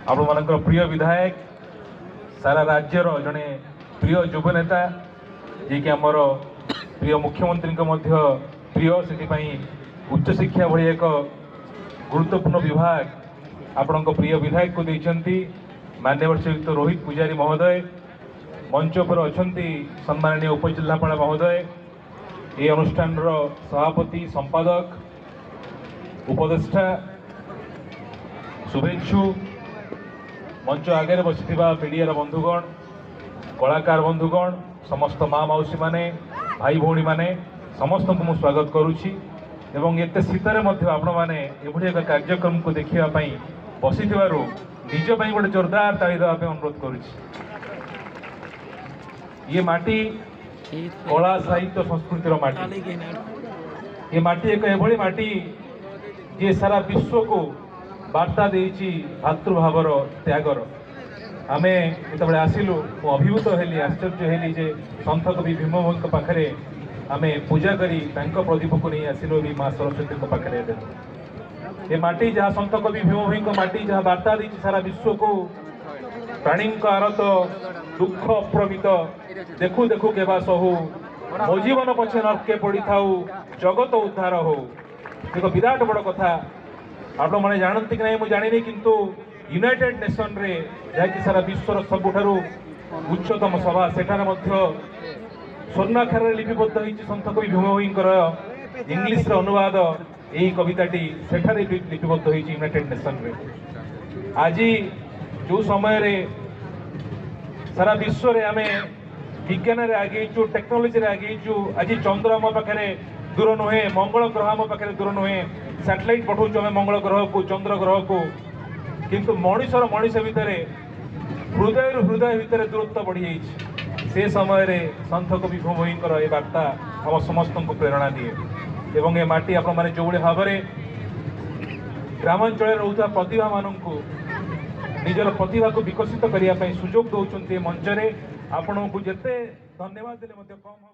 आपण मानकर प्रिय विधायक सारा राज्यर जड़े प्रिय युव नेता जी कि आमर प्रिय मुख्यमंत्री प्रिय से उच्च शिक्षा भली एक गुरुत्वपूर्ण विभाग आपण प्रिय विधायक को देती मान्यवर श्रीयुक्त रोहित पुजारी महोदय मंच पर अच्छा सम्माननीय उपजिलापाल महोदय ये अनुष्ठान सभापति संपादक उपदेष्टा शुभेच्छु मंच आगे बसी मीडिया बंधुगण कलाकार बंधुगण समस्त माँ मौसी माने भाई भौणी माने समस्त को मुझे स्वागत करुच्ची एवं एत शीतर आपण मैंने एक कार्यक्रम को देखापी बसी निज गोटे जोरदार ताली देवाई अनुरोध करुच्ची। ये माटी कला साहित्य संस्कृतिर माटी ये माटी एक एभली माटी जे सारा विश्व को वार्ता देची भातृभावर त्यागर आमे जिते आसिलु अभिभूत हेली आश्चर्य हेली जे संत कवि भीमभोई पाखे आमे पूजा करी प्रदीप को नहीं आसिलु भी माँ सरस्वती पाखे ये माटी जहाँ संत कवि भीमभोई माटी जहाँ वार्ता देची सारा विश्व को प्राणी आरत दुख अप्रमित देखु देखु केवा सहु मो जीवन पछे नरके पड़ी थाऊ जगत उद्धार हो एक विराट बड़ कथा आप मैंने जानती कि नहीं मुझे जानी किंतु यूनाइटेड नेशन रे जहाँकि सारा विश्वर सबुठारु उच्चतम सभा सेठार स्वर्णाक्षर लिपिबद्ध होती संत कवि भीमभोई इंग्लिश अनुवाद यही कविताटी सेठार लिपिबद्ध होती यूनाइटेड नेशन रे आज जो समय रे सारा विश्व रे आमे विज्ञान रे आगेचु टेक्नोलोजी रे आगेचु आज चंद्र आम पाखे दूर नुहे मंगल ग्रह आम पाखे दूर नुहे सैटेलाइट पठाऊँ आम मंगल ग्रह को चंद्र ग्रह को किंतु मनुष्यर मनीष भितर हृदय हृदय भितर दूरत्व बढ़ी से समय रे संत कवि भीमभोई ये वार्ता आम समस्त को प्रेरणा दिए एवं ये माटी आप जो भाव में ग्रामांचल रोता प्रतिभा मानू निजर प्रतिभा को विकसित करने सुजोग दौरान मंच में आपन को जिते धन्यवाद देले कम हम।